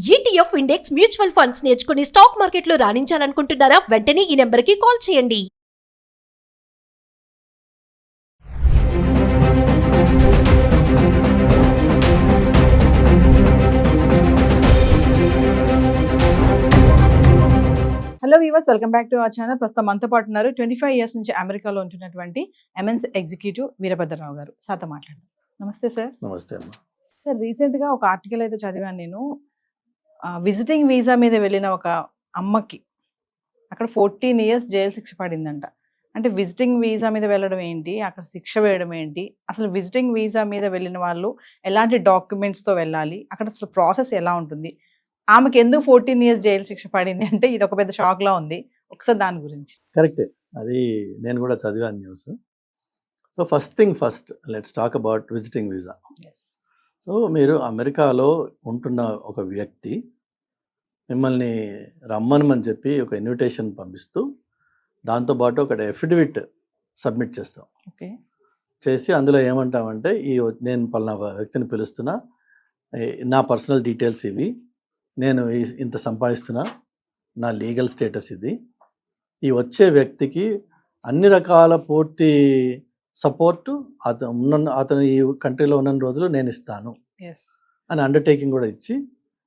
ETF index mutual funds నేర్చుకుని stock మార్కెట్లో రాణించాలనుకుంటున్నారా? వెంటనే ఈ నెంబర్కి కాల్ చేయండి. Hello weavers, welcome back to our channel. ప్రస్తుతం మనతో పాటు ఉన్నారు 25 ఇయర్స్ నుంచి అమెరికాలో ఉంటున్నటువంటి ఎంఎన్స్ ఎగ్జిక్యూటివ్ వీరభద్రరావు గారు. సార్తో మాట్లాడారు. నమస్తే సార్. నమస్తే అమ్మ. సార్, రీసెంట్గా ఒక ఆర్టికల్ అయితే చదివాను నేను. విజిటింగ్ వీసా మీద వెళ్ళిన ఒక అమ్మకి అక్కడ 14 ఇయర్స్ జైలు శిక్ష పడిందంట. అంటే విజిటింగ్ వీసా మీద వెళ్ళడం ఏంటి, అక్కడ శిక్ష వేయడం ఏంటి, అసలు విజిటింగ్ వీసా మీద వెళ్ళిన వాళ్ళు ఎలాంటి డాక్యుమెంట్స్తో వెళ్ళాలి, అక్కడ అసలు ప్రాసెస్ ఎలా ఉంటుంది, ఆమెకి ఎందుకు 14 ఇయర్స్ జైలు శిక్ష పడింది అంటే ఇది ఒక పెద్ద షాక్లా ఉంది. ఒకసారి దాని గురించి. కరెక్టే, అది నేను కూడా చదివాను news. So first thing first, let's talk about visiting visa. So మీరు అమెరికాలో ఉంటున్న ఒక వ్యక్తి మిమ్మల్ని రమ్మనమని చెప్పి ఒక ఇన్విటేషన్ పంపిస్తూ దాంతోపాటు ఒక ఎఫిడవిట్ సబ్మిట్ చేస్తాం. ఓకే. చేసి అందులో ఏమంటామంటే, నేను పలానా వ్యక్తిని పిలుస్తున్నా, నా పర్సనల్ డీటెయిల్స్ ఇవి, నేను ఇంత సంపాదిస్తున్నా, నా లీగల్ స్టేటస్ ఇది, ఈ వచ్చే వ్యక్తికి అన్ని రకాల పూర్తి సపోర్టు అతను ఈ కంట్రీలో ఉన్న రోజులు నేను ఇస్తాను అని అండర్టేకింగ్ కూడా ఇచ్చి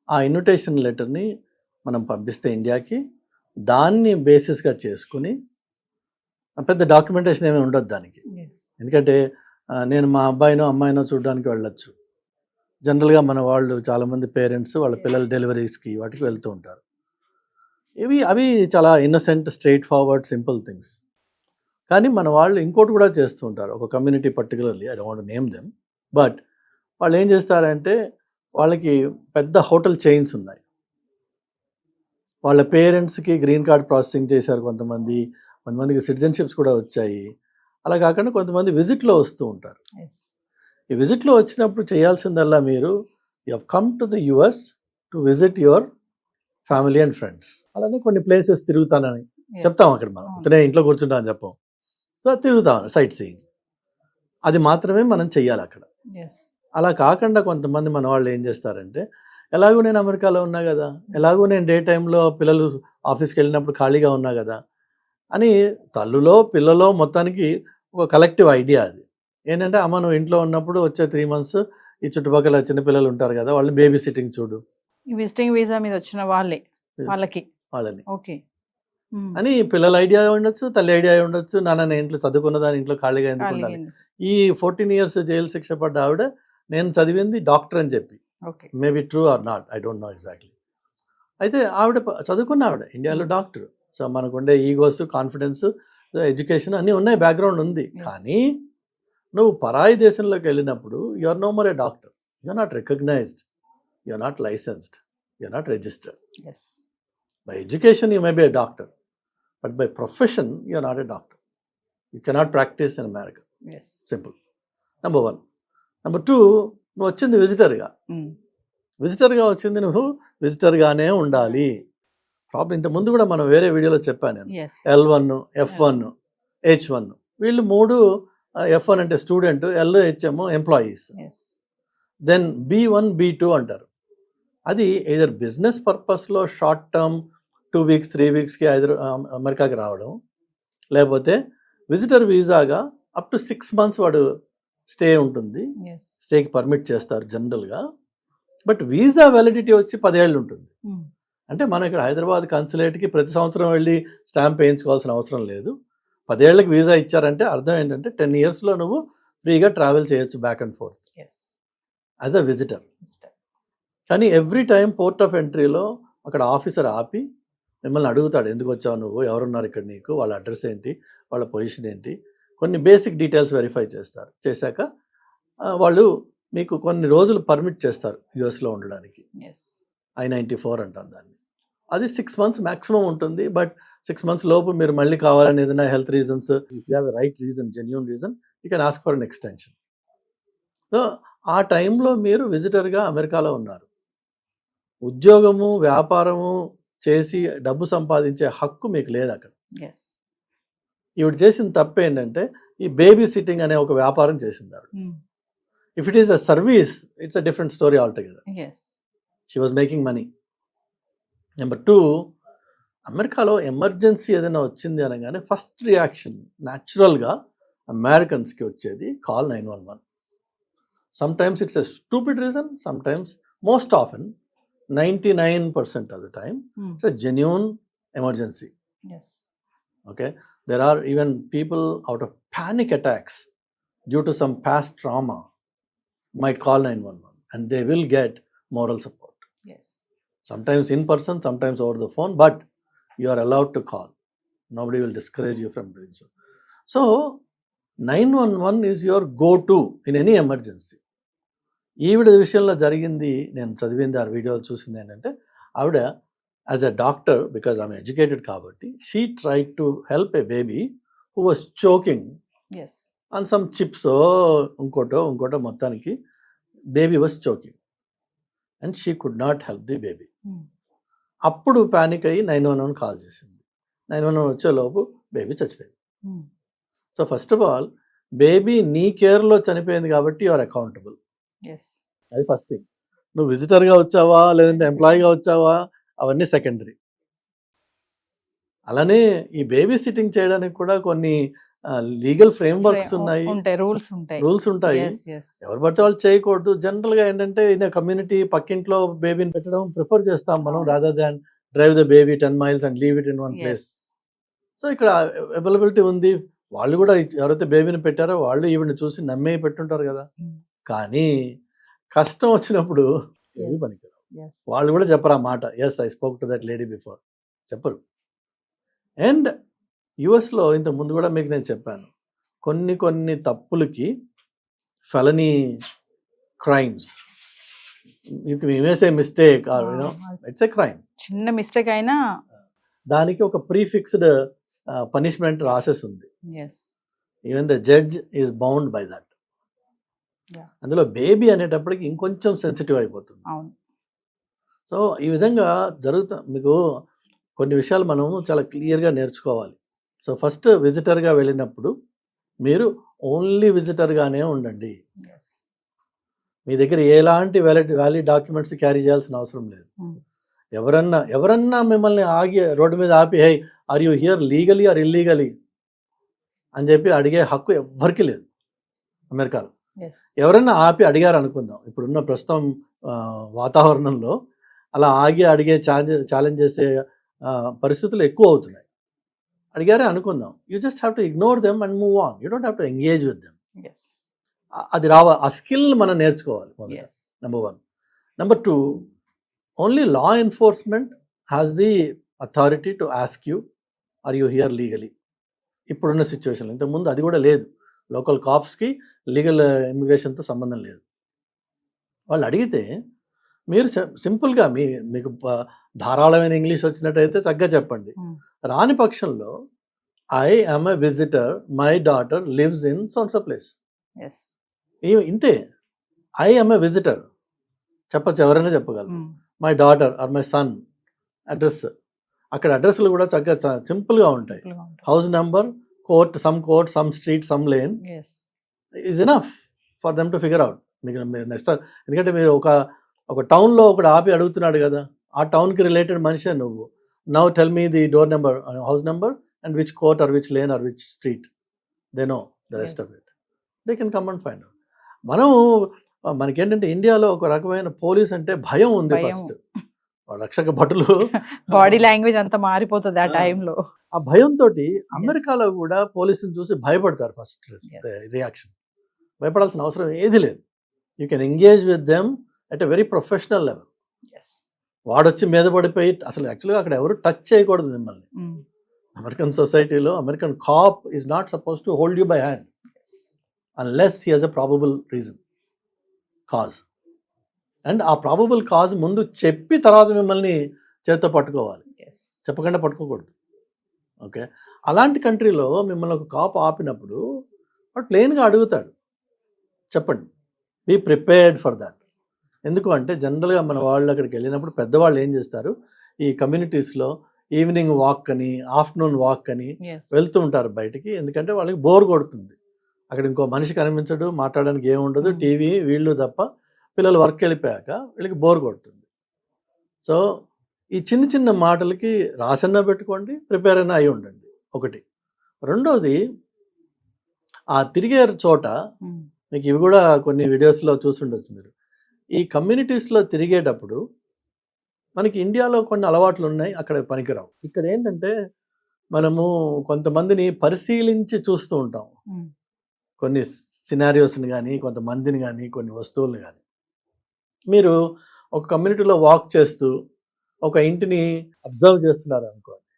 ఆ ఇన్విటేషన్ లెటర్ని మనం పంపిస్తే ఇండియాకి, దాన్ని బేసిస్గా చేసుకుని, పెద్ద డాక్యుమెంటేషన్ ఏమీ ఉండదు దానికి. ఎందుకంటే నేను మా అబ్బాయినో అమ్మాయినో చూడడానికి వెళ్ళొచ్చు. జనరల్గా మన వాళ్ళు చాలామంది పేరెంట్స్ వాళ్ళ పిల్లల డెలివరీస్కి వాటికి వెళ్తూ ఉంటారు. అవి చాలా innocent, straight forward, simple things. కానీ మన వాళ్ళు ఇంకోటి కూడా చేస్తూ ఉంటారు. ఒక community particularly, I don't want to name them, but వాళ్ళు ఏం చేస్తారంటే, వాళ్ళకి పెద్ద హోటల్ చైన్స్ ఉన్నాయి. వాళ్ళ పేరెంట్స్కి గ్రీన్ కార్డ్ ప్రాసెసింగ్ చేశారు కొంతమందికి సిటిజన్షిప్స్ కూడా వచ్చాయి. అలా కాకుండా కొంతమంది విజిట్లో వస్తూ ఉంటారు. ఈ విజిట్లో వచ్చినప్పుడు చేయాల్సిందల్లా మీరు you have come to the US to visit your family and friends. అలానే కొన్ని ప్లేసెస్ తిరుగుతానని చెప్తాం. అక్కడ మనం ఇతనే ఇంట్లో కూర్చుంటాం అని చెప్పాం. సో తిరుగుతాం, సైట్ సీయింగ్, అది మాత్రమే మనం చెయ్యాలి అక్కడ. అలా కాకుండా కొంతమంది మన వాళ్ళు ఏం చేస్తారంటే, ఎలాగో నేను అమెరికాలో ఉన్నా కదా, ఎలాగో నేను డే టైంలో పిల్లలు ఆఫీస్కి వెళ్ళినప్పుడు ఖాళీగా ఉన్నా కదా అని తల్లులో పిల్లలో మొత్తానికి ఒక కలెక్టివ్ ఐడియా అది. ఏంటంటే, అమ్మ నువ్వు ఇంట్లో ఉన్నప్పుడు వచ్చే 3 months ఈ చుట్టుపక్కల చిన్నపిల్లలు ఉంటారు కదా, వాళ్ళని బేబీ సిట్టింగ్ చూడు, విజిటింగ్ వీసా మీద వచ్చిన వాళ్ళని ఓకే అని పిల్లల ఐడియా ఉండొచ్చు, తల్లి ఐడియా ఉండొచ్చు. నాన్న నేను ఇంట్లో చదువుకున్న దాని ఇంట్లో ఖాళీగా ఎందుకు ఉండాలి. ఈ 14 years జైలు శిక్ష పడ్డ ఆవిడ నేను చదివింది డాక్టర్ అని చెప్పి, maybe true or not, I don't know exactly. అయితే ఆవిడ చదువుకున్న ఆవిడ ఇండియాలో డాక్టర్. సో మనకుండే ఈగోస్, కాన్ఫిడెన్స్, ఎడ్యుకేషన్ అన్నీ ఉన్నాయి, బ్యాక్గ్రౌండ్ ఉంది. కానీ నువ్వు పరాయి దేశంలోకి వెళ్ళినప్పుడు you are no more a doctor, you are not recognized, you are not licensed, you are not registered. By education you may be a doctor, but by profession you are not a doctor. You cannot practice in America. Simple. Number 1. Number 2, నువ్వు వచ్చింది విజిటర్గా వచ్చింది, నువ్వు విజిటర్గానే ఉండాలి. Problem ఇంతకుముందు కూడా మనం వేరే వీడియోలో చెప్పాను నేను. L1, F1, H1 వీళ్ళు 3. F1 అంటే student, LHM employees, then B1, B2 అంటారు. అది ఎయిదర్ బిజినెస్ పర్పస్లో షార్ట్ టర్మ్ 2 weeks 3 weeksకి అమెరికాకి రావడం, లేకపోతే విజిటర్ వీసాగా అప్ టు 6 months వాడు స్టే ఉంటుంది, స్టేకి పర్మిట్ చేస్తారు జనరల్గా. బట్ వీసా వ్యాలిడిటీ వచ్చి 10 ఏళ్ళు ఉంటుంది. అంటే మనం ఇక్కడ హైదరాబాద్ కన్సులేట్కి ప్రతి సంవత్సరం వెళ్ళి స్టాంప్ వేయించుకోవాల్సిన అవసరం లేదు. 10 ఏళ్ళకి వీసా ఇచ్చారంటే అర్థం ఏంటంటే 10 yearsలో నువ్వు ఫ్రీగా ట్రావెల్ చేయొచ్చు back and fourth as a visitor. కానీ ఎవ్రీ టైం పోర్ట్ ఆఫ్ ఎంట్రీలో అక్కడ ఆఫీసర్ ఆపి మిమ్మల్ని అడుగుతాడు, ఎందుకు వచ్చావు నువ్వు, ఎవరున్నారు ఇక్కడ నీకు, వాళ్ళ అడ్రస్ ఏంటి, వాళ్ళ పొజిషన్ ఏంటి, కొన్ని బేసిక్ డీటెయిల్స్ వెరిఫై చేస్తారు. చేశాక వాళ్ళు మీకు కొన్ని రోజులు పర్మిట్ చేస్తారు యుఎస్లో ఉండడానికి. I-94 అంటాం దాన్ని. అది 6 months మ్యాక్సిమం ఉంటుంది. బట్ 6 months లోపు మీరు మళ్ళీ కావాలని ఏదైనా health reasons, if you have a right reason, genuine reason, you can ask for an extension. So ఆ టైంలో మీరు విజిటర్గా అమెరికాలో ఉన్నారు. ఉద్యోగము, వ్యాపారము చేసి డబ్బు సంపాదించే హక్కు మీకు లేదు అక్కడ. ఈవిడ చేసిన తప్పు ఏంటంటే, ఈ బేబీ సిట్టింగ్ అనే ఒక వ్యాపారం చేసింది ఆవిడ. If it is a service, it's a different story all together. She was making money. Number 2, అమెరికాలో ఎమర్జెన్సీ ఏదైనా వచ్చింది అనగానే ఫస్ట్ రియాక్షన్ న్యాచురల్గా అమెరికన్స్కి వచ్చేది call 911. Sometimes it's a stupid reason, sometimes most often 99% of the time it's a genuine emergency. Yes. Okay, there are even people out of panic attacks due to some past trauma might call 911 and they will get moral support. Yes. Sometimes in person, sometimes over the phone, but you are allowed to call. Nobody will discourage you from doing so. So 911 is your go-to in any emergency. ఈవిడ విషయంలో జరిగింది, నేను చదివింది ఆ వీడియోలు చూసింది ఏంటంటే, ఆవిడ యాజ్ ఎ డాక్టర్, బికాజ్ ఆమె ఎడ్యుకేటెడ్ కాబట్టి, she tried to help a baby who was choking on some chips ఇంకోటో మొత్తానికి baby was choking and she could not help the baby. అప్పుడు ప్యానిక్ అయ్యి 911 కాల్ చేసింది. 911 వచ్చేలోపు బేబీ చచ్చిపోయింది. So first of all baby నీ కేర్లో చనిపోయింది కాబట్టి యు ఆర్ అకౌంటబుల్. అది ఫస్ట్ థింగ్. నువ్వు విజిటర్గా వచ్చావా లేదంటే ఎంప్లాయీగా వచ్చావా అవన్నీ సెకండరీ. అలానే ఈ బేబీ సిట్టింగ్ చేయడానికి కూడా కొన్ని లీగల్ ఫ్రేమ్వర్క్స్ ఉన్నాయి, రూల్స్ ఉంటాయి. ఎవరు పడితే వాళ్ళు చేయకూడదు. జనరల్గా ఏంటంటే ఇన్ కమ్యూనిటీ పక్కింట్లో బేబీని పెట్టడం ప్రిఫర్ చేస్తాం మనం, rather than drive the baby 10 miles and leave it in one place. So ఇక్కడ అవైలబిలిటీ ఉంది. వాళ్ళు కూడా ఎవరైతే బేబీని పెట్టారో వాళ్ళు ఈవిని చూసి నమ్మే పెట్టుంటారు కదా. కానీ కష్టం వచ్చినప్పుడు ఏది పనికిరావు. వాళ్ళు కూడా చెప్పరు ఆ మాట, yes I spoke to that lady before, చెప్పరు. అండ్ యుఎస్లో ఇంత ముందు కూడా మీకు నేను చెప్పాను, కొన్ని తప్పులకి felony crimes, you may say mistake or you know it's a crime, చిన్న మిస్టేక్ అయినా దానికి ఒక ప్రీఫిక్స్డ్ పనిష్మెంట్ రాసేసి ఉంది. Even the judge is bound by that. అందులో బేబీ అనేటప్పటికి ఇంకొంచెం సెన్సిటివ్ అయిపోతుంది. సో ఈ విధంగా మీకు కొన్ని విషయాలు మనము చాలా క్లియర్గా నేర్చుకోవాలి. సో ఫస్ట్ విజిటర్గా వెళ్ళినప్పుడు మీరు ఓన్లీ విజిటర్గానే ఉండండి. మీ దగ్గర ఎలాంటి వ్యాలిడ్ డాక్యుమెంట్స్ క్యారీ చేయాల్సిన అవసరం లేదు. ఎవరన్నా మిమ్మల్ని ఆగి రోడ్డు మీద ఆపి, hi are you here legally or illegally అని చెప్పి అడిగే హక్కు ఎవ్వరికి లేదు అమెరికాలో. ఎవరన్నా ఆపి అడిగారు అనుకుందాం, ఇప్పుడున్న ప్రస్తుతం వాతావరణంలో అలా ఆగి అడిగే ఛాలెంజ్ చేసే పరిస్థితులు ఎక్కువ అవుతున్నాయి. అడిగారే అనుకుందాం, you just have to ignore them and move on. You don't have to engage with them. అది ఆ స్కిల్ మనం నేర్చుకోవాలి. Number 1. Number 2, only law enforcement has the authority to ask you are you here legally. ఇప్పుడున్న సిచ్యువేషన్లో, ఇంతకుముందు అది కూడా లేదు. లోకల్ కాప్స్కి లీగల్ ఇమిగ్రేషన్తో సంబంధం లేదు. వాళ్ళు అడిగితే మీరు సింపుల్గా మీకు ధారాళమైన ఇంగ్లీష్ వచ్చినట్టయితే చక్కగా చెప్పండి. రాని పక్షంలో I am a visitor, my daughter lives in సోన్సో place, ఇంతే. ఐ యామ్ ఎ విజిటర్ చెప్పచ్చు, ఎవరైనా చెప్పగలరు. My daughter or my son address, అక్కడ అడ్రస్లు కూడా చక్కగా సింపుల్గా ఉంటాయి. House number, court, some street, some lane is enough for them to figure out. మీరు నెక్స్ట్, ఎందుకంటే మీరు ఒక టౌన్లో ఒకటి ఆపి అడుగుతున్నాడు కదా, ఆ టౌన్కి రిలేటెడ్ మనిషే నువ్వు. Now tell me the door number, house number and which court or which lane or which street. They know the rest of it. They can come and find out. మనకేంటంటే ఇండియాలో ఒక రకమైన పోలీస్ అంటే భయం ఉంది. First రక్షక భటులు body language అంతా మారిపోతుంది ఆ టైంలో. ఆ భయంతో అమెరికాలో కూడా పోలీసుని చూసి భయపడతారు. ఫస్ట్ రియాక్షన్ భయపడాల్సిన అవసరం ఏది లేదు. You can engage with them at a very professional level. వాడొచ్చి మీద పడిపోయి, అసలు యాక్చువల్గా అక్కడ ఎవరు టచ్ చేయకూడదు మిమ్మల్ని. అమెరికన్ సొసైటీలో American cop is not suppose to hold you by hand unless he has a probable reason, cause. And ఆ ప్రాబబుల్ కాజ్ ముందు చెప్పి తర్వాత మిమ్మల్ని చేత్తో పట్టుకోవాలి, చెప్పకుండా పట్టుకోకూడదు. ఓకే, అలాంటి కంట్రీలో మిమ్మల్ని ఒక కాప్ ఆపినప్పుడు వాడు ప్లెయిన్గా అడుగుతాడు, చెప్పండి, బీ ప్రిపేర్డ్ ఫర్ దాట్. ఎందుకు అంటే జనరల్గా మన వాళ్ళు అక్కడికి వెళ్ళినప్పుడు పెద్దవాళ్ళు ఏం చేస్తారు, ఈ కమ్యూనిటీస్లో ఈవినింగ్ వాక్ అని, ఆఫ్టర్నూన్ వాక్ అని వెళ్తూ ఉంటారు బయటికి. ఎందుకంటే వాళ్ళకి బోర్ కొడుతుంది, అక్కడ ఇంకో మనిషి కనిపించడు, మాట్లాడడానికి ఏముండదు, టీవీ వీళ్ళు తప్ప. పిల్లలు వర్క్ వెళ్ళిపోయాక వీళ్ళకి బోర్ కొడుతుంది. సో ఈ చిన్న చిన్న మాటలకి రాసన్నా పెట్టుకోండి, ప్రిపేర్ అయినా అయి ఉండండి ఒకటి. రెండోది ఆ తిరిగే చోట మీకు ఇవి కూడా కొన్ని వీడియోస్లో చూసుండొచ్చు మీరు. ఈ కమ్యూనిటీస్లో తిరిగేటప్పుడు మనకి ఇండియాలో కొన్ని అలవాట్లు ఉన్నాయి, అక్కడ పనికిరావు. ఇక్కడ ఏంటంటే మనము కొంతమందిని పరిశీలించి చూస్తూ ఉంటాం, కొన్ని సినారియోస్ని కానీ, కొంతమందిని కానీ, కొన్ని వస్తువులను కానీ. మీరు ఒక కమ్యూనిటీలో వాక్ చేస్తూ ఒక ఇంటిని అబ్జర్వ్ చేస్తున్నారు అనుకోండి,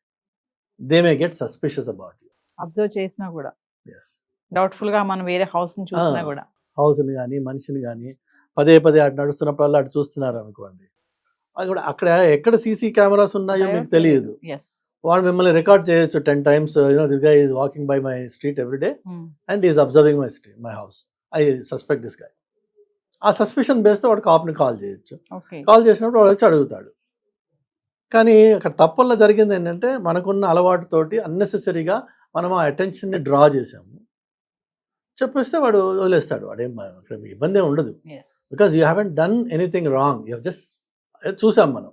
they may get suspicious about you. Observe చేసినా కూడా ఎస్, డౌట్ఫుల్ గా మనం వేరే హౌస్ ని చూసినా కూడా హౌస్ని కానీ మనిషిని కానీ పదే పదే అటు నడుస్తున్నప్పుడు అటు చూస్తున్నారు అనుకోండి, అది కూడా అక్కడ ఎక్కడ సీసీ కెమెరాస్ ఉన్నాయో మీకు తెలియదు. ఎస్ వాళ్ళు మిమ్మల్ని రికార్డ్ చేయొచ్చు 10 times. This guy is walking by my street every day and is observing my house. I suspect this guy. ఆ సస్పిషన్ బేస్తో వాడు కాప్ని కాల్ చేయొచ్చు. కాల్ చేసినప్పుడు వాడు వచ్చి అడుగుతాడు. కానీ అక్కడ తప్పల్లో జరిగింది ఏంటంటే మనకున్న అలవాటుతోటి అన్నెసెసరీగా మనం ఆ అటెన్షన్ని డ్రా చేసాము. చెప్పేస్తే వాడు వదిలేస్తాడు, వాడేం అక్కడ ఇబ్బంది ఏమి ఉండదు. Because you haven't done anything wrong, you just చూసాం మనం.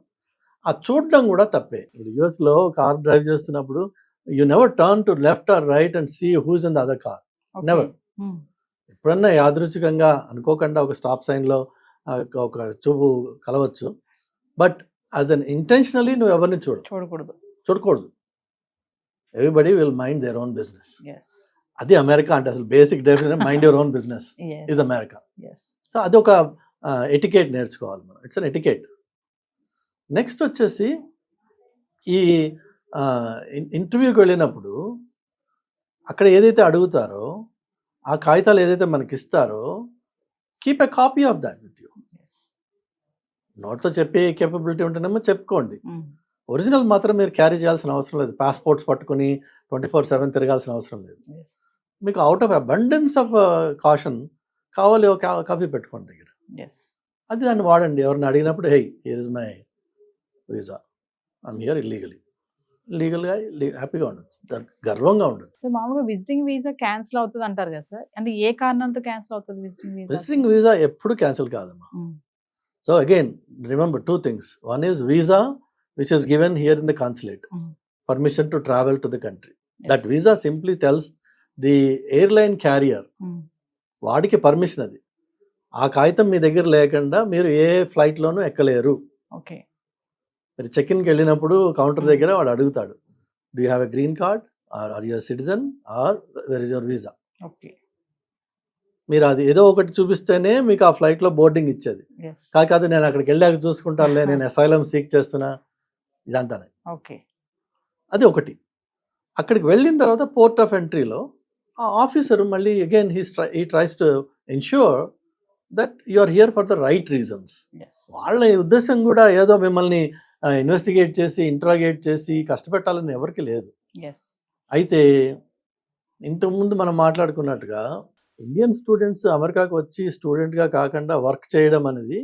ఆ చూడడం కూడా తప్పే. ఇప్పుడు యూఎస్లో కార్ డ్రైవ్ చేస్తున్నప్పుడు you never turn to left or right and see who's in the other car, never. ఎప్పుడన్నా యాదృచ్ఛికంగా అనుకోకుండా ఒక స్టాప్ సైన్లో ఒక చూపు కలవచ్చు, బట్ యాజ్ అన్ ఇంటెన్షనలీ నువ్వు ఎవరిని చూడకూడదు. Everybody will mind their own business. అది అమెరికా అంటే అసలు basic definition mind your own business is America. So అది ఒక ఎటికేట్ నేర్చుకోవాలి మనం. It's an etiquette. నెక్స్ట్ వచ్చేసి ఈ ఇంటర్వ్యూకి వెళ్ళినప్పుడు అక్కడ ఏదైతే అడుగుతారో ఆ కాగితాలు ఏదైతే మనకి ఇస్తారో keep a copy of that with you. నోట్తో చెప్పే కేపబిలిటీ ఉంటేనేమో చెప్పుకోండి, ఒరిజినల్ మాత్రం మీరు క్యారీ చేయాల్సిన అవసరం లేదు. పాస్పోర్ట్స్ పట్టుకుని 24/7 తిరగాల్సిన అవసరం లేదు. మీకు out of abundance of caution కావాలి ఒక కాపీ పెట్టుకోండి దగ్గర. అది దాన్ని వాడండి. ఎవరిని అడిగినప్పుడు hey here is my visa, I'm here illegally, లీగల్గా హ్యాపీగా ఉండొచ్చు, గర్వంగా ఉండొచ్చు. సో మామూలుగా విజిటింగ్ వీసా క్యాన్సిల్ అవుతుంది అంటారు కదా సార్, అంటే ఏ కారణంతో క్యాన్సిల్ అవుతుంది విజిటింగ్ వీసా? ఎప్పుడు క్యాన్సిల్ కాదమ్మా. So again remember 2 things. One is visa which is given here in the consulate, permission to travel to the country. That visa simply tells the airline carrier వాడికి permission. అది ఆ కాగితం మీ దగ్గర లేకుండా మీరు ఏ ఫ్లైట్లోనూ ఎక్కలేరు. Okay, మీరు చెక్ఇన్కి వెళ్ళినప్పుడు కౌంటర్ దగ్గర వాడు అడుగుతాడు, do you have a green card or you citizen or where is your visa. Okay, మీరు అది ఏదో ఒకటి చూపిస్తేనే మీకు ఆ ఫ్లైట్లో బోర్డింగ్ ఇచ్చేది. కాదు నేను అక్కడికి వెళ్ళాక చూసుకుంటానులే, నేను అసైలం సీక్ చేస్తున్నా, ఇదంతానే. ఓకే, అది ఒకటి. అక్కడికి వెళ్ళిన తర్వాత పోర్ట్ ఆఫ్ ఎంట్రీలో ఆ ఆఫీసర్ మళ్ళీ again he tries to ensure that you are here for the right reasons. వాళ్ళ ఉద్దేశం కూడా ఏదో మిమ్మల్ని ఇన్వెస్టిగేట్ చేసి ఇంట్రాగేట్ చేసి కష్టపెట్టాలని ఎవరికి లేదు. అయితే ఇంతకుముందు మనం మాట్లాడుకున్నట్టుగా ఇండియన్ స్టూడెంట్స్ అమెరికాకు వచ్చి స్టూడెంట్గా కాకుండా వర్క్ చేయడం అనేది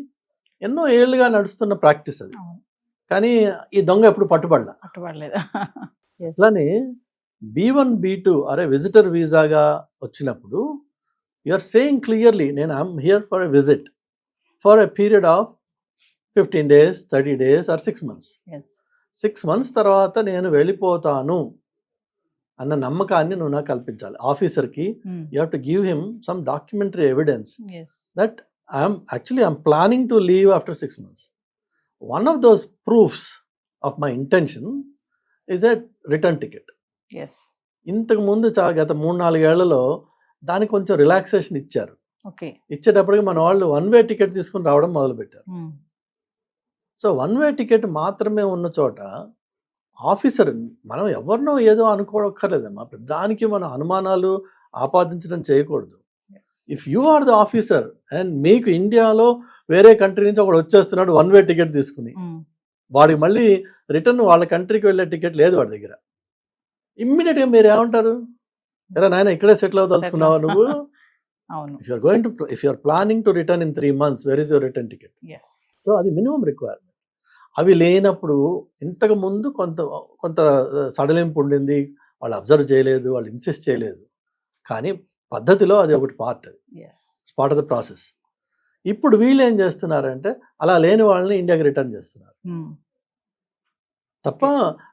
ఎన్నో ఏళ్ళుగా నడుస్తున్న ప్రాక్టీస్ అది. కానీ ఈ దొంగ ఎప్పుడు పట్టుబడలేదు. అట్లానే B1 B2 అరే విజిటర్ వీసాగా వచ్చినప్పుడు యు ఆర్ సేయింగ్ క్లియర్లీ నేను I'm here for a visit for a period of 15 days, 30 days or 6 months. 6 months తర్వాత నేను వెళ్ళిపోతాను అన్న నమ్మకాన్ని నువ్వు నాకు కల్పించాలి. ఆఫీసర్కి you have to give him some documentary evidence that I'm planning to leave after 6 months. One of those proofs of my intention is a return ticket. ఇంతకు ముందు గత 3-4 ఏళ్లలో దానికి కొంచెం రిలాక్సేషన్ ఇచ్చారు. ఇచ్చేటప్పటికి మన వాళ్ళు 1-way టికెట్ తీసుకుని రావడం మొదలుపెట్టారు. సో 1-way టికెట్ మాత్రమే ఉన్న చోట ఆఫీసర్ మనం ఎవరినో ఏదో అనుకోక్కర్లేదమ్మా, దానికి మన అనుమానాలు ఆపాదించడం చేయకూడదు. If you are the officer and మీకు ఇండియాలో వేరే కంట్రీ నుంచి ఒకడు వచ్చేస్తున్నాడు 1-way టికెట్ తీసుకుని, వాడికి మళ్ళీ రిటర్న్ వాళ్ళ కంట్రీకి వెళ్ళే టికెట్ లేదు వాడి దగ్గర, ఇమ్మీడియట్గా మీరు ఏమంటారు, ఎరా నాయన ఇక్కడే సెటిల్ అవ్వదలుచుకున్నావా నువ్వు? If you're planning to return in 3 months, where is your return ticket? So అది మినిమం రిక్వైర్మెంట్. అవి లేనప్పుడు ఇంతకు ముందు కొంత సడలింపు ఉండింది, వాళ్ళు అబ్జర్వ్ చేయలేదు, వాళ్ళు ఇన్సిస్ట్ చేయలేదు, కానీ పద్ధతిలో అది ఒకటి పార్ట్ ఆఫ్ ద ప్రాసెస్. ఇప్పుడు వీళ్ళు ఏం చేస్తున్నారంటే అలా లేని వాళ్ళని ఇండియాకి రిటర్న్ చేస్తున్నారు. తప్ప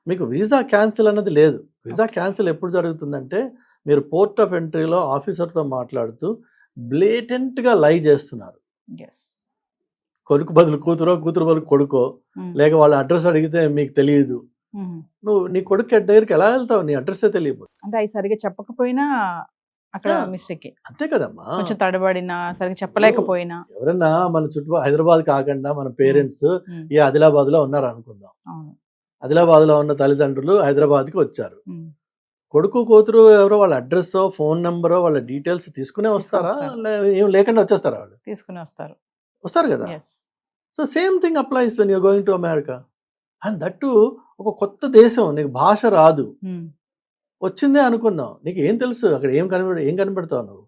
మీకు వీసా క్యాన్సిల్ అన్నది లేదు. వీసా క్యాన్సిల్ ఎప్పుడు జరుగుతుందంటే మీరు పోర్ట్ ఆఫ్ ఎంట్రీలో ఆఫీసర్తో మాట్లాడుతూ బ్లేటెంట్గా లై చేస్తున్నారు. ఎస్. కొడుకు బదులు కూతురో, కూతురు బదులు కొడుకో, లేక వాళ్ళ అడ్రస్ అడిగితే మీకు తెలియదు. నువ్వు నీ కొడుకు దగ్గరికి ఎలా వెళ్తావు? నీ అడ్రస్సే తెలియదు. అంటే అవి సరిగా చెప్పకపోయినా అక్కడ మిస్టేక్. అంతే కదమ్మా. కొంచెం తడబడినా సరిగా చెప్పలేకపోయినా. ఎవరన్నా మన చుట్టూ హైదరాబాద్ కాకుండా మన పేరెంట్స్ ఈ ఆదిలాబాద్ లో ఉన్నారు అనుకుందాం. ఆదిలాబాద్ లో ఉన్న తల్లిదండ్రులు హైదరాబాద్కి వచ్చారు. కొడుకు కూతురు ఎవరో వాళ్ళ అడ్రస్, ఫోన్ నెంబరో, వాళ్ళ డీటెయిల్స్ తీసుకునే వస్తారా? ఏం లేకుండా వచ్చేస్తారా? వాళ్ళు తీసుకుని వస్తారు కదా. So same thing applies when you're going to America. And that ఒక కొత్త దేశం, నీకు భాష రాదు, వచ్చిందే అనుకుందాం, నీకు ఏం తెలుసు అక్కడ ఏం కనబడతావు నువ్వు?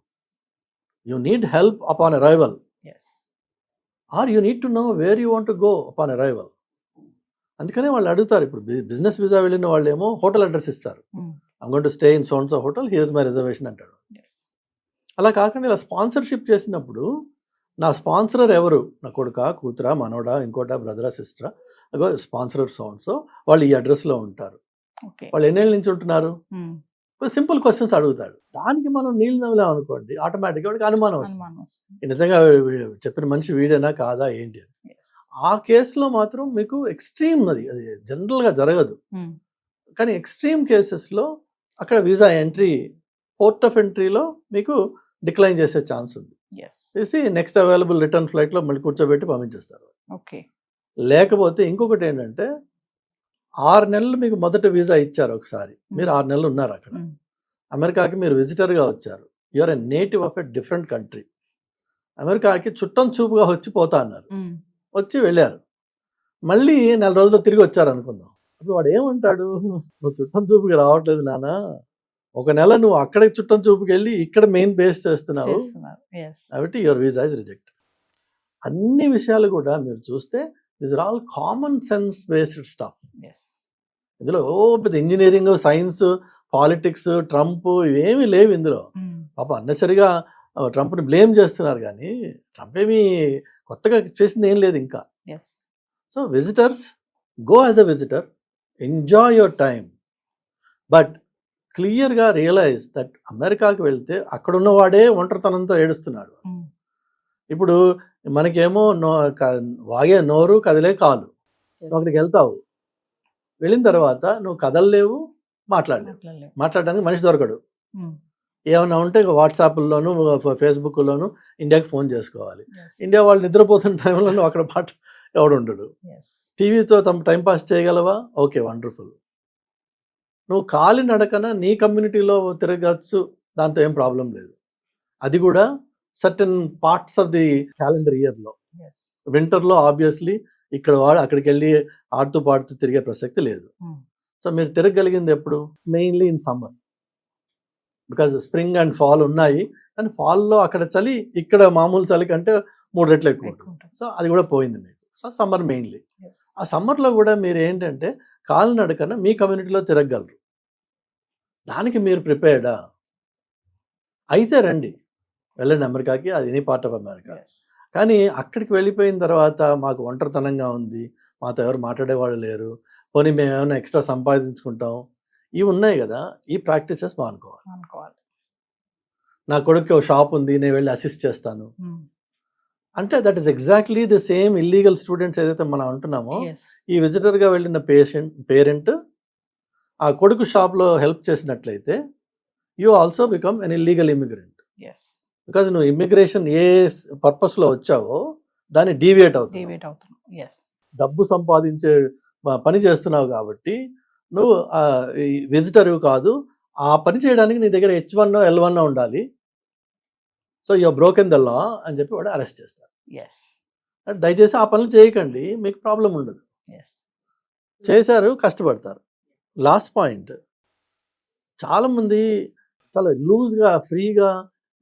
You need help upon arrival, or you need to know where you want to go upon arrival. అందుకనే వాళ్ళు అడుగుతారు. ఇప్పుడు బిజినెస్ వీసా వెళ్ళిన వాళ్ళు ఏమో హోటల్ అడ్రస్ ఇస్తారు. I'm going to stay in so and so hotel, here's my reservation అంటాడు. అలా కాకుండా ఇలా స్పాన్సర్షిప్ చేసినప్పుడు నా స్పాన్సరర్ ఎవరు? నా కొడుకా, కూతురా, మనోడా, ఇంకోటా, బ్రదరా, సిస్టరా, అగో స్పాన్సరర్ సో అండ్ సో, వాళ్ళు ఈ అడ్రస్లో ఉంటారు. వాళ్ళు ఎన్నేళ్ళ నుంచి ఉంటున్నారు? సింపుల్ క్వశ్చన్స్ అడుగుతాడు. దానికి మనం నీళ్ళు నవ్వులాం అనుకోండి, ఆటోమేటిక్గా వాడికి అనుమానం వస్తుంది, నిజంగా చెప్పిన మనిషి వీడేనా కాదా ఏంటి అని. ఆ కేసులో మాత్రం మీకు ఎక్స్ట్రీమ్, అది జనరల్గా జరగదు, కానీ ఎక్స్ట్రీమ్ కేసెస్లో అక్కడ వీసా ఎంట్రీ, పోర్ట్ ఆఫ్ ఎంట్రీలో మీకు డిక్లైన్ చేసే ఛాన్స్ ఉంది. చేసి నెక్స్ట్ అవైలబుల్ రిటర్న్ ఫ్లైట్లో మళ్ళీ కూర్చోబెట్టి పంపించేస్తారు. లేకపోతే ఇంకొకటి ఏంటంటే 6 నెలలు మీకు మొదట వీసా ఇచ్చారు ఒకసారి, మీరు 6 నెలలు ఉన్నారు అక్కడ, అమెరికాకి మీరు విజిటర్గా వచ్చారు, you're a native of a different country. అమెరికాకి చుట్టం చూపుగా వచ్చి పోతా అన్నారు, వచ్చి వెళ్ళారు, మళ్ళీ 4 రోజుల్లో తిరిగి వచ్చారు అనుకుందాం. అప్పుడు వాడు ఏమంటాడు? నువ్వు చుట్టం చూపుకి రావట్లేదు నాన్న, 1 నెల నువ్వు అక్కడ చుట్టం చూపుకి వెళ్ళి ఇక్కడ మెయిన్ బేస్ చేస్తున్నావు, కాబట్టి యువర్ వీసా ఇస్ రిజెక్టెడ్. అన్ని విషయాలు కూడా మీరు చూస్తే these are all common sense based stuff. ఇందులో పెద్ద ఇంజనీరింగ్, సైన్స్, పాలిటిక్స్, ట్రంప్ ఇవేమీ లేవు ఇందులో. పాప అన్నెసరిగా ట్రంప్ని బ్లేమ్ చేస్తున్నారు, కానీ ట్రంప్ ఏమీ కొత్తగా చేసింది ఏం లేదు ఇంకా. So visitors, go as a visitor, enjoy your time, but క్లియర్గా రియలైజ్ దట్ అమెరికాకి వెళ్తే అక్కడున్నవాడే ఒంటరితనంతో ఏడుస్తున్నాడు. ఇప్పుడు మనకేమో వాగే నోరు, కదిలే కాలు. నువ్వు అక్కడికి వెళ్తావు, వెళ్ళిన తర్వాత నువ్వు కదలలేవు, మాట్లాడడానికి మనిషి దొరకడు. ఏమైనా ఉంటే వాట్సాప్లోను, ఫేస్బుక్లోను ఇండియాకి ఫోన్ చేసుకోవాలి. ఇండియా వాళ్ళు నిద్రపోతున్న టైంలో నువ్వు అక్కడ ఎవడు ఉండడు. టీవీతో టైంపాస్ చేయగలవా? Okay, wonderful. నువ్వు కాలి నడకన నీ కమ్యూనిటీలో తిరగచ్చు, దాంతో ఏం ప్రాబ్లం లేదు. అది కూడా certain parts of the calendar ఇయర్లో. వింటర్లో ఆబ్వియస్లీ ఇక్కడ వాడు అక్కడికి వెళ్ళి ఆడుతూ పాడుతూ తిరిగే ప్రసక్తి లేదు. సో మీరు తిరగలిగింది ఎప్పుడు? Mainly in summer, because spring and fall ఉన్నాయి, కానీ ఫాల్లో అక్కడ చలి ఇక్కడ మామూలు చలి కంటే 3 రెట్లు ఎక్కువ ఉంటుంది. సో అది కూడా పోయింది మీకు. So summer mainly. ఆ సమ్మర్లో కూడా మీరు ఏంటంటే కాలినడకన మీ కమ్యూనిటీలో తిరగలరు. దానికి మీరు ప్రిపేర్డా అయితే రండి, వెళ్ళండి అమెరికాకి, అది ఎనీ పార్ట్ ఆఫ్ అమెరికా. కానీ అక్కడికి వెళ్ళిపోయిన తర్వాత మాకు ఒంటరితనంగా ఉంది, మాతో ఎవరు మాట్లాడేవాళ్ళు లేరు, పోనీ మేము ఏమైనా ఎక్స్ట్రా సంపాదించుకుంటాం, ఇవి ఉన్నాయి కదా, ఈ ప్రాక్టీసెస్ మానుకోవాలి. నా కొడుకు షాప్ ఉంది, నేను వెళ్ళి అసిస్ట్ చేస్తాను అంటే that is exactly the same illegal students ఏదైతే మనం అంటున్నామో, ఈ విజిటర్గా వెళ్ళిన పేరెంట్ ఆ కొడుకు షాప్లో హెల్ప్ చేసినట్లయితే you also become an illegal immigrant. Because నువ్వు ఇమిగ్రేషన్ ఏ పర్పస్లో వచ్చావో దాన్ని డీవియేట్ అవుతుంది. డబ్బు సంపాదించే పని చేస్తున్నావు కాబట్టి నువ్వు విజిటర్ కాదు, ఆ పని చేయడానికి నీ దగ్గర H1 L1 ఉండాలి. So you're broken the law అని చెప్పి వాడు అరెస్ట్ చేస్తారు. దయచేసి ఆ పనులు చేయకండి, మీకు ప్రాబ్లం ఉండదు. చేశారు, కష్టపడతారు. లాస్ట్ పాయింట్, చాలామంది చాలా లూజ్గా ఫ్రీగా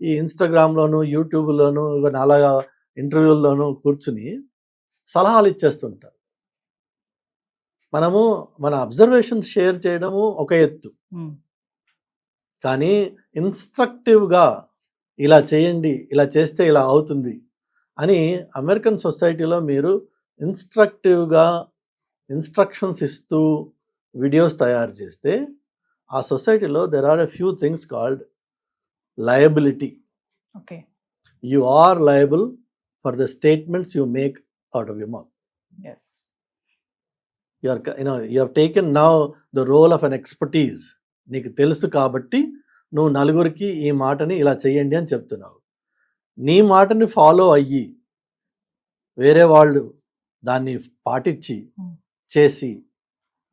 ఈ ఇన్స్టాగ్రామ్లోను, యూట్యూబ్లోను, ఇవన్నీ అలాగా ఇంటర్వ్యూల్లోనూ కూర్చుని సలహాలు ఇచ్చేస్తుంటారు. మనము మన అబ్జర్వేషన్స్ షేర్ చేయడము ఒక ఎత్తు, కానీ ఇన్స్ట్రక్టివ్గా ఇలా చేయండి, ఇలా చేస్తే ఇలా అవుతుంది అని అమెరికన్ సొసైటీలో మీరు ఇన్స్ట్రక్టివ్గా ఇన్స్ట్రక్షన్స్ ఇస్తూ వీడియోస్ తయారు చేస్తే ఆ సొసైటీలో there are a few things called liability. Okay. You are liable for the statements you make out of your mouth. Yes. You have taken now the role of an expertise. నీకు తెలుసు కాబట్టి నువ్వు నలుగురికి ఈ మాటని ఇలా చెయ్యండి అని చెప్తున్నావు. నీ మాటని ఫాలో అయ్యి వేరే వాళ్ళు దాన్ని పాటించి చేసి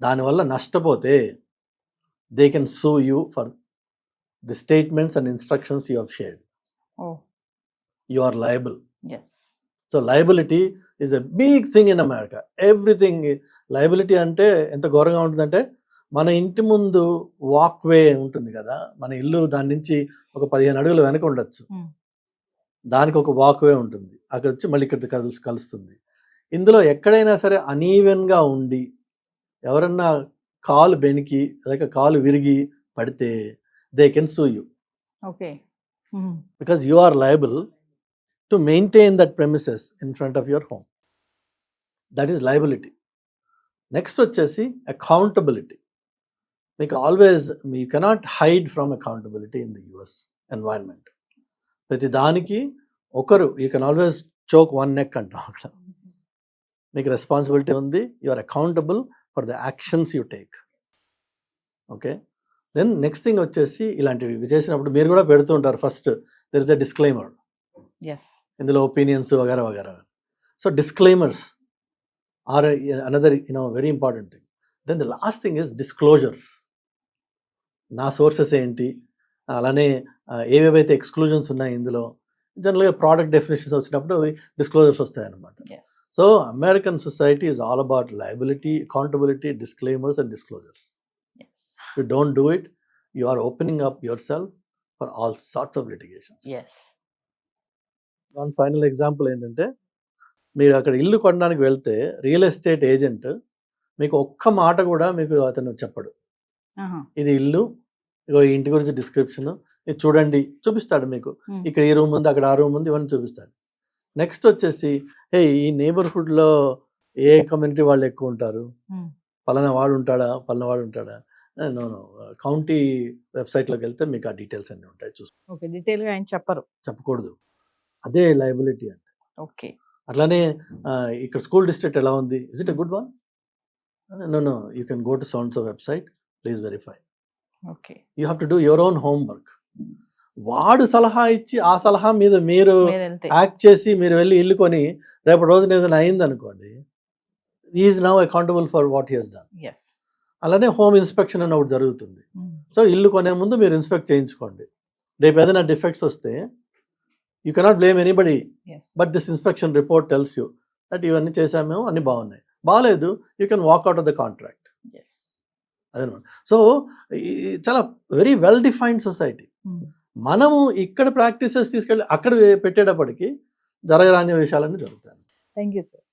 దానివల్ల నష్టపోతే they can sue you for the statements and instructions you have shared. Oh. You are liable. Yes. So liability is a big thing in America. Everything liability అంటే ఎంత ఘోరంగా ఉంటుందంటే మన ఇంటి ముందు వాక్వే ఉంటుంది కదా, మన ఇల్లు దాని నుంచి ఒక 15 అడుగులు వెనక ఉండొచ్చు, దానికి ఒక వాక్వే ఉంటుంది, అక్కడ వచ్చి మళ్ళీ ఇక్కడ కలుస్తుంది. ఇందులో ఎక్కడైనా సరే అనీవెన్గా ఉండి ఎవరన్నా కాలు బెనికి లేక కాలు విరిగి పడితే they can sue you. Okay. Because you are liable to maintain that premises in front of your home. That is liability. Next వచ్చేసి accountability. మీకు always you cannot hide from accountability in the US environment. ప్రతి దానికి ఒకరు you can always choke one neck అంటాం అక్కడ. మీకు responsibility ఉంది, you are accountable for the actions you take. Okay. Then next thing వచ్చేసి ఇలాంటివి చేసినప్పుడు మీరు కూడా పెడుతూ ఉంటారు, first there is a disclaimer, yes. ఇందులో ఒపీనియన్స్ వగేరా వగేరా. So disclaimers are another very important thing. Then the last thing is disclosures. నా సోర్సెస్ ఏంటి, అలానే ఏవేవైతే ఎక్స్క్లూజన్స్ ఉన్నాయి ఇందులో. జనరల్గా ప్రోడక్ట్ డెఫినేషన్స్ వచ్చినప్పుడు అవి డిస్క్లోజర్స్ వస్తాయి అన్నమాట. Yes. So American society is all about liability, accountability, disclaimers and disclosures. Yes. If you don't do it, you are opening up yourself for all sorts of litigations. Yes. One final example ఏంటంటే, మీరు అక్కడ ఇల్లు కొనడానికి వెళ్తే real estate agent మీకు ఒక్క మాట కూడా మీకు అతను చెప్పడు. ఇది ఇల్లు, ఇగో ఈ ఇంటి గురించి డిస్క్రిప్షన్, ఇది చూడండి చూపిస్తాడు మీకు. ఇక్కడ ఈ రూమ్ ఉంది, అక్కడ ఆ రూమ్ ఉంది, ఇవన్నీ చూపిస్తాడు. నెక్స్ట్ వచ్చేసి ఈ నeighborhoodలో ఏ కమ్యూనిటీ వాళ్ళు ఎక్కువ ఉంటారు, పలానా వాడు ఉంటాడా, పలానా వాడు ఉంటాడా. నో కౌంటీ వెబ్సైట్లోకి వెళ్తే మీకు ఆ డీటెయిల్స్ అన్నీ ఉంటాయి, చూసుకో. ఓకే. డీటెయిల్గా ఆయన చెప్పరు. చెప్పకూడదు, అదే లయబిలిటీ అంటే. ఓకే. అట్లానే ఇక్కడ స్కూల్ డిస్ట్రిక్ట్ ఎలా ఉంది, is it a good one, no you can go to sounds of website, please verify. Okay. You have to do your own homework. వాడు సలహా ఇచ్చి ఆ సలహా మీద మీరు యాక్ట్ చేసి మీరు వెళ్ళి ఇల్లు కొని రేపటి రోజున ఏదైనా అయింది అనుకోండి, is now accountable for what he has done. Yes. అలానే హోమ్ ఇన్స్పెక్షన్ అని ఒకటి జరుగుతుంది. సో ఇల్లు కొనే ముందు మీరు ఇన్స్పెక్ట్ చేయించుకోండి. రేపు ఏదైనా డిఫెక్ట్స్ వస్తే you cannot blame anybody, but this inspection report tells you that ఇవన్నీ చేసామేమో, అన్ని బాగున్నాయి. బాగాలేదు, you can walk out of the contract. అదనమాట. సో చాలా వెరీ వెల్ డిఫైన్డ్ సొసైటీ. మనము ఇక్కడ ప్రాక్టీసెస్ తీసుకెళ్ళి అక్కడ పెట్టేటప్పటికి జరగరాని విషయాలన్నీ జరుగుతాయి. Thank you sir.